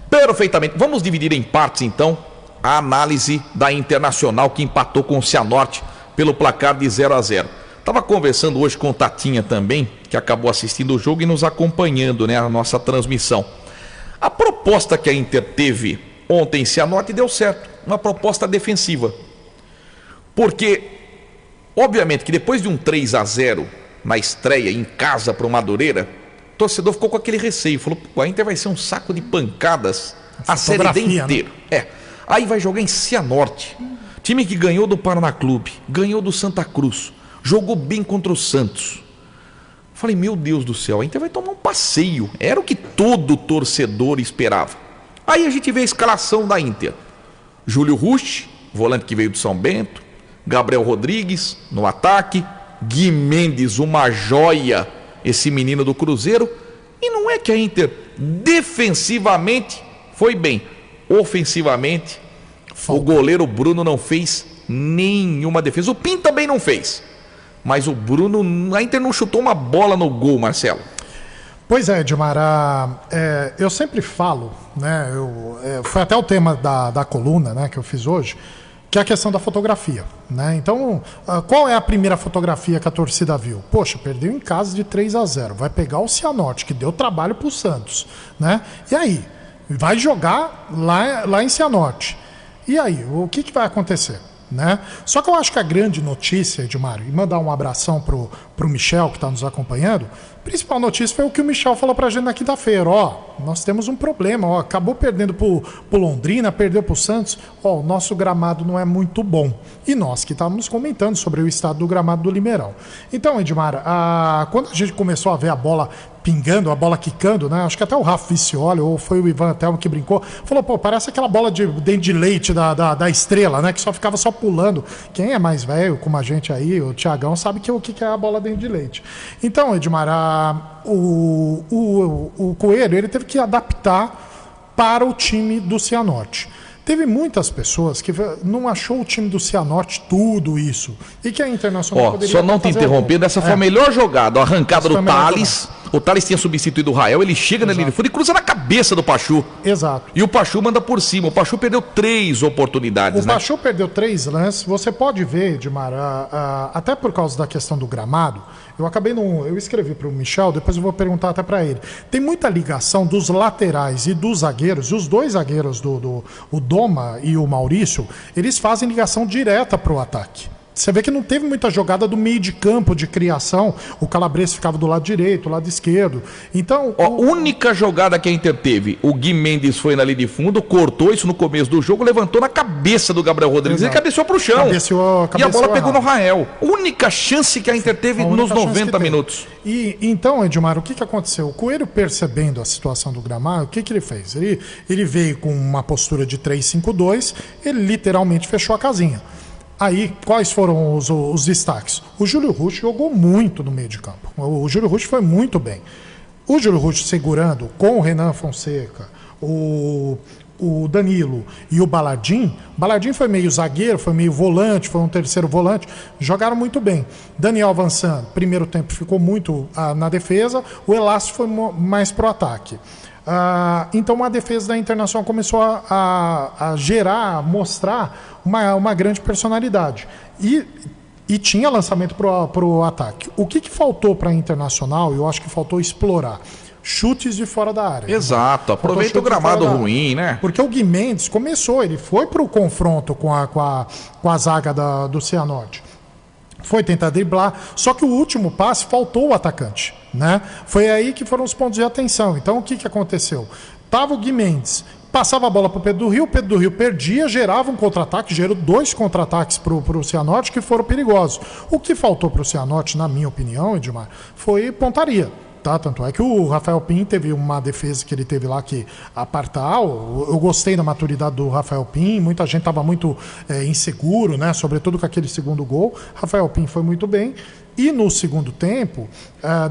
Perfeitamente. Vamos dividir em partes, então, a análise da Internacional, que empatou com o Cianorte pelo placar de 0-0. Estava conversando hoje com o Tatinha também, que acabou assistindo o jogo e nos acompanhando, né, a nossa transmissão. A proposta que a Inter teve ontem em Cianorte deu certo, uma proposta defensiva. Porque, obviamente, que depois de um 3-0 na estreia em casa para o Madureira, o torcedor ficou com aquele receio, falou, a Inter vai ser um saco de pancadas a Série D inteira. Né? Aí vai jogar em Cianorte, time que ganhou do Paraná Clube, ganhou do Santa Cruz, jogou bem contra o Santos. Falei, meu Deus do céu, a Inter vai tomar um passeio. Era o que todo torcedor esperava. Aí a gente vê a escalação da Inter. Júlio Rusch, volante que veio do São Bento, Gabriel Rodrigues no ataque, Gui Mendes, uma joia, esse menino do Cruzeiro. E não é que a Inter defensivamente foi bem, ofensivamente o goleiro Bruno não fez nenhuma defesa. O Pim também não fez, mas o Bruno, a Inter não chutou uma bola no gol, Marcelo. Pois é, Edmar, eu sempre falo, né, foi até o tema da coluna, né, que eu fiz hoje, que é a questão da fotografia, né? Então, qual é a primeira fotografia que a torcida viu? Poxa, perdeu em casa de 3-0, vai pegar o Cianorte, que deu trabalho pro Santos, né? E aí? Vai jogar lá em Cianorte. E aí, o que vai acontecer? Né? Só que eu acho que a grande notícia, Edmar, e mandar um abração pro Michel que está nos acompanhando, a principal notícia foi o que o Michel falou pra gente na quinta-feira. Nós temos um problema, acabou perdendo pro Londrina, perdeu pro Santos, o nosso gramado não é muito bom. E nós que estávamos comentando sobre o estado do gramado do Limeirão. Então, Edmar, quando a gente começou a ver a bola pingando, a bola quicando, né? Acho que até o Rafa Vicioli, ou foi o Ivan Telmo que brincou, falou, parece aquela bola de dente de leite da Estrela, né? Que só ficava só pulando. Quem é mais velho, como a gente aí, o Thiagão, sabe o que é a bola dente de leite. Então, Edmar, o Coelho, ele teve que adaptar para o time do Cianorte. Teve muitas pessoas que não achou o time do Cianorte tudo isso. E que a Internacional poderia só não te interrompendo, essa foi a melhor jogada, a arrancada do Thales. O Thales tinha substituído o Rael, ele chega na linha de fundo e cruza na cabeça do Pachu. Exato. E o Pachu manda por cima. O Pachu perdeu 3 oportunidades, né? O Pachu perdeu 3 lances. Você pode ver, Edmar, até por causa da questão do gramado, eu escrevi para o Michel, depois eu vou perguntar até para ele. Tem muita ligação dos laterais e dos zagueiros, e os dois zagueiros, o Doma e o Maurício, eles fazem ligação direta para o ataque. Você vê que não teve muita jogada do meio de campo de criação. O Calabrese ficava do lado direito, do lado esquerdo. Então, a única jogada que a Inter teve, o Gui Mendes foi na linha de fundo, cortou isso no começo do jogo, levantou na cabeça do Gabriel Rodrigues. Exato. E cabeceou pro chão. Cabeceou e a bola pegou no Rael. Única chance que a Inter teve nos 90 minutos. E então, Edmar, o que aconteceu? O Coelho, percebendo a situação do gramado, o que ele fez? Ele veio com uma postura de 3-5-2, ele literalmente fechou a casinha. Aí, quais foram os destaques? O Júlio Rusch jogou muito no meio de campo. O Júlio Rusch foi muito bem. O Júlio Rusch segurando com o Renan Fonseca, o Danilo e o Balardim. O Balardim foi meio zagueiro, foi meio volante, foi um terceiro volante. Jogaram muito bem. Daniel avançando, primeiro tempo ficou muito na defesa. O Elástico foi mais pro ataque. Então a defesa da Internacional começou a mostrar uma grande personalidade e tinha lançamento para o ataque. O que faltou para a Internacional, eu acho que faltou explorar chutes de fora da área. Exato, aproveita o gramado ruim, né? Porque o Gui Mendes começou, ele foi para o confronto com a zaga do Cianorte. Foi tentar driblar, só que o último passe faltou o atacante, né? Foi aí que foram os pontos de atenção. Então o que aconteceu? Tava o Gui Mendes, passava a bola para o Pedro do Rio perdia, gerava um contra-ataque, gerou 2 contra-ataques para o Cianorte que foram perigosos. O que faltou para o Cianorte, na minha opinião, Edmar, foi pontaria. Tá, tanto é que o Rafael Pim teve uma defesa que ele teve lá que apartar. Eu gostei da maturidade do Rafael Pim, muita gente estava muito inseguro, né? Sobretudo com aquele segundo gol. Rafael Pim foi muito bem. E no segundo tempo,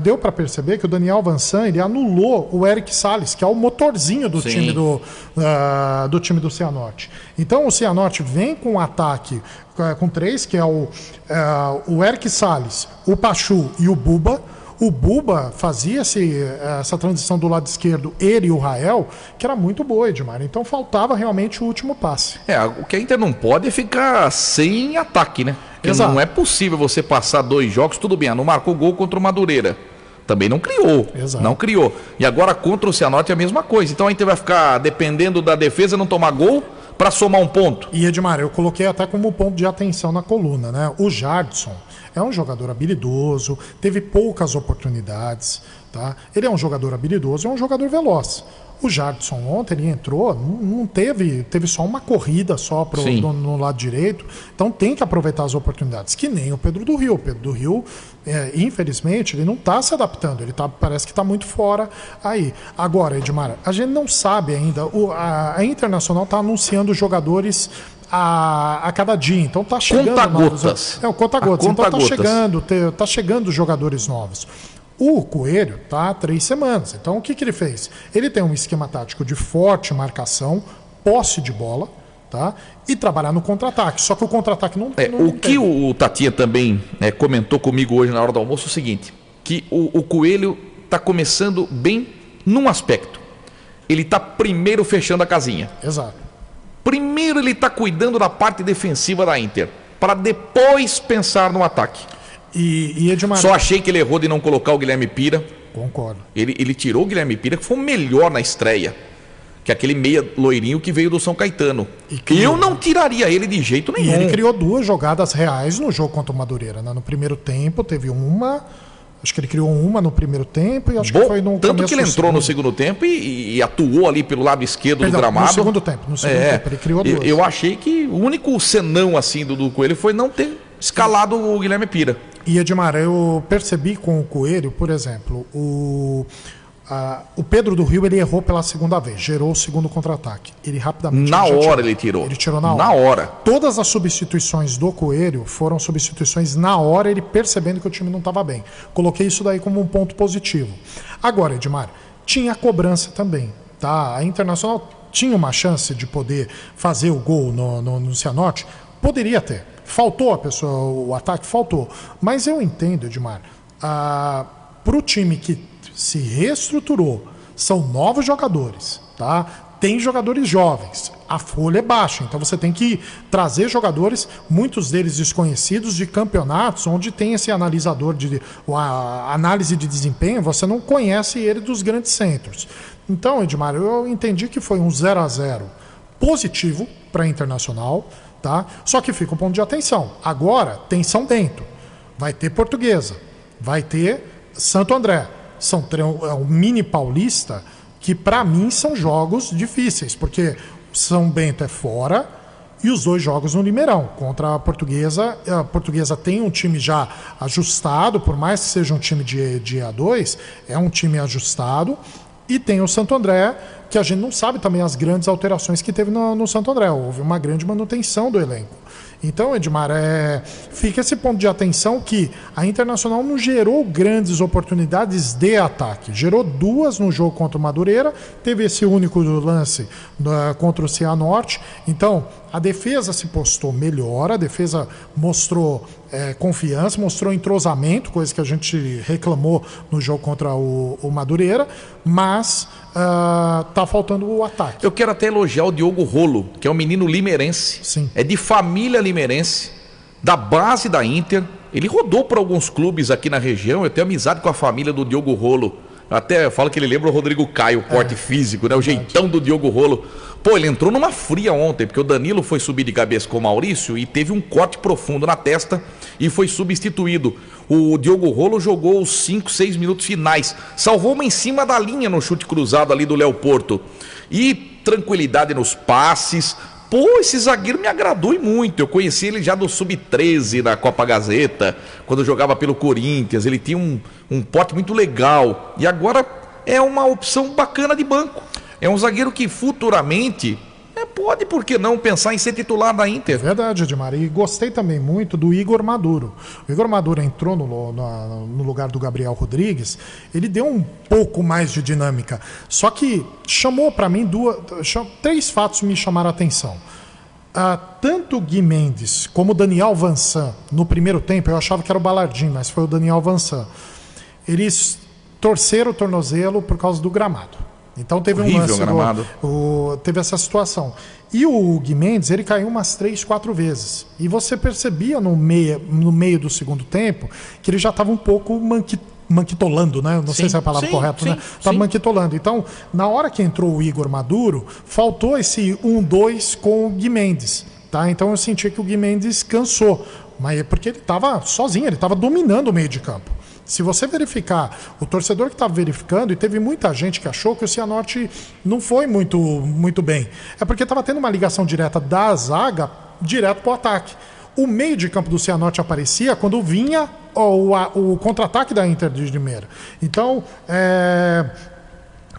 deu para perceber que o Daniel Vansan ele anulou o Eric Salles, que é o motorzinho do time do time do Cianorte. Então o Cianorte vem com um ataque com 3, que é o Eric Salles, o Pachu e o Buba. O Buba fazia essa transição do lado esquerdo, ele e o Rael, que era muito boa, Edmar. Então faltava realmente o último passe. O que a Inter não pode é ficar sem ataque, né? Porque Exato. não é possível você passar 2 jogos, tudo bem, não marcou gol contra o Madureira. Também não criou. Exato. Não criou. E agora contra o Cianorte é a mesma coisa. Então a Inter vai ficar dependendo da defesa não tomar gol para somar um ponto. E Edmar, eu coloquei até como ponto de atenção na coluna, né? O Jardson é um jogador habilidoso, teve poucas oportunidades, tá? Ele é um jogador habilidoso, é um jogador veloz. O Jardson ontem, ele entrou, não teve só uma corrida só no lado direito, então tem que aproveitar as oportunidades, que nem o Pedro do Rio. O Pedro do Rio, infelizmente, ele não está se adaptando, parece que está muito fora aí. Agora, Edmar, a gente não sabe ainda, a Internacional está anunciando jogadores a cada dia, então tá chegando conta-gotas. O conta-gotas. Então tá chegando jogadores novos. O Coelho tá há 3 semanas. Então o que ele fez? Ele tem um esquema tático de forte marcação, posse de bola, tá? E trabalhar no contra-ataque. Só que o contra-ataque não o que o Tatinha também comentou comigo hoje na hora do almoço é o seguinte, que o Coelho tá começando bem num aspecto. Ele tá primeiro fechando a casinha. Exato. Primeiro ele está cuidando da parte defensiva da Inter, para depois pensar no ataque. E Edmar... Só achei que ele errou de não colocar o Guilherme Pira. Concordo. Ele tirou o Guilherme Pira, que foi o melhor na estreia, que é aquele meia loirinho que veio do São Caetano. E eu não tiraria ele de jeito nenhum. E ele criou 2 jogadas reais no jogo contra o Madureira, né? No primeiro tempo teve uma... Acho que ele criou uma no primeiro tempo e acho que foi no tanto que ele entrou no segundo tempo e atuou ali pelo lado esquerdo do gramado. No segundo tempo ele criou 2. Eu achei que o único senão assim do Coelho foi não ter escalado o Guilherme Pira. E Edmar, eu percebi com o Coelho, por exemplo, o Pedro do Rio, ele errou pela segunda vez, gerou o segundo contra-ataque. Ele rapidamente... Ele tirou. Ele tirou na hora. Na hora. Todas as substituições do Coelho foram substituições na hora, ele percebendo que o time não estava bem. Coloquei isso daí como um ponto positivo. Agora, Edmar, tinha a cobrança também, tá? A Internacional tinha uma chance de poder fazer o gol no Cianorte? Poderia ter. Faltou o ataque? Faltou. Mas eu entendo, Edmar, para o time que se reestruturou, são novos jogadores, tá? Tem jogadores jovens, a folha é baixa, então você tem que trazer jogadores, muitos deles desconhecidos, de campeonatos onde tem esse analisador a análise de desempenho, você não conhece ele dos grandes centros. Então, Edmar, eu entendi que foi um 0-0 positivo para a Internacional, tá? Só que fica um ponto de atenção. Agora tem São Bento, vai ter Portuguesa, vai ter Santo André. É um mini paulista que para mim são jogos difíceis, porque São Bento é fora e os 2 jogos no Limeirão. Contra a Portuguesa tem um time já ajustado, por mais que seja um time de A2, é um time ajustado. E tem o Santo André, que a gente não sabe também as grandes alterações que teve no Santo André. Houve uma grande manutenção do elenco. Então, Edmar, fica esse ponto de atenção que a Internacional não gerou grandes oportunidades de ataque. Gerou 2 no jogo contra o Madureira, teve esse único lance contra o Cianorte. Então, a defesa se postou melhor, a defesa mostrou confiança, mostrou entrosamento, coisa que a gente reclamou no jogo contra o Madureira, mas tá faltando o ataque. Eu quero até elogiar o Diogo Rolo, que é um menino limeirense. Sim. É de família limeirense, da base da Inter. Ele rodou por alguns clubes aqui na região. Eu tenho amizade com a família do Diogo Rolo. Até falo que ele lembra o Rodrigo Caio, o porte físico, né? O jeitão do Diogo Rolo. Pô, ele entrou numa fria ontem, porque o Danilo foi subir de cabeça com o Maurício e teve um corte profundo na testa e foi substituído. O Diogo Rolo jogou os 5, 6 minutos finais. Salvou uma em cima da linha no chute cruzado ali do Léo Porto. E tranquilidade nos passes. Pô, esse zagueiro me agradou e muito. Eu conheci ele já do Sub-13 na Copa Gazeta, quando jogava pelo Corinthians. Ele tinha um porte muito legal. E agora é uma opção bacana de banco. É um zagueiro que futuramente pode, por que não, pensar em ser titular da Inter. É verdade, Edmar. E gostei também muito do Igor Maduro. O Igor Maduro entrou no lugar do Gabriel Rodrigues. Ele deu um pouco mais de dinâmica. Só que chamou para mim 3 fatos me chamaram a atenção. Tanto o Gui Mendes como o Daniel Vansan, no primeiro tempo, eu achava que era o Balardim, mas foi o Daniel Vansan. eles torceram o tornozelo por causa do gramado. Então teve horrível, um lance, gramado. Teve essa situação. E o Gui Mendes, ele caiu umas 3, 4 vezes. E você percebia no meio do segundo tempo que ele já estava um pouco manquitolando, né? Não sei se é a palavra correta, né? Estava manquitolando. Então, na hora que entrou o Igor Maduro, faltou esse 1-2 com o Gui Mendes. Tá? Então eu senti que o Gui Mendes cansou. Mas é porque ele estava sozinho, ele estava dominando o meio de campo. Se você verificar, o torcedor que estava verificando, e teve muita gente que achou que o Cianorte não foi muito bem, é porque estava tendo uma ligação direta da zaga direto para o ataque. O meio de campo do Cianorte aparecia quando vinha o contra-ataque da Inter de Limeira. Então,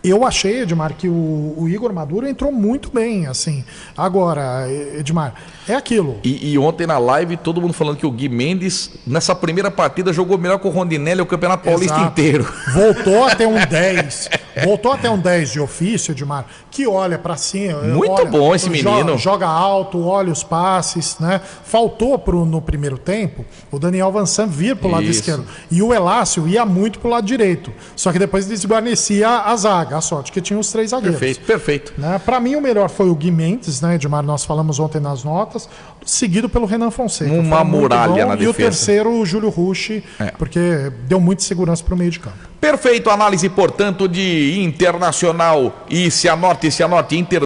eu achei, Edmar, que o Igor Maduro entrou muito bem, assim. Agora, Edmar, é aquilo. E ontem na live, todo mundo falando que o Gui Mendes, nessa primeira partida, jogou melhor que o Rondinelli o Campeonato Paulista inteiro. Voltou a ter um 10. Voltou a ter um 10 de ofício, Edmar, que olha pra cima. Muito bom esse menino. Joga alto, olha os passes, né? Faltou no primeiro tempo o Daniel Vansan vir pro lado esquerdo. E o Elácio ia muito pro lado direito. Só que depois desguarnecia a zaga. A sorte que tinha os 3 zagueiros. Perfeito. Né? Para mim, o melhor foi o Gui Mendes, né, Edmar? Nós falamos ontem nas notas, seguido pelo Renan Fonseca. Uma muralha na defesa. E o terceiro, o Júlio Rushi, porque deu muita segurança para o meio de campo. Perfeito, análise, portanto, de Internacional e Cianorte Inter.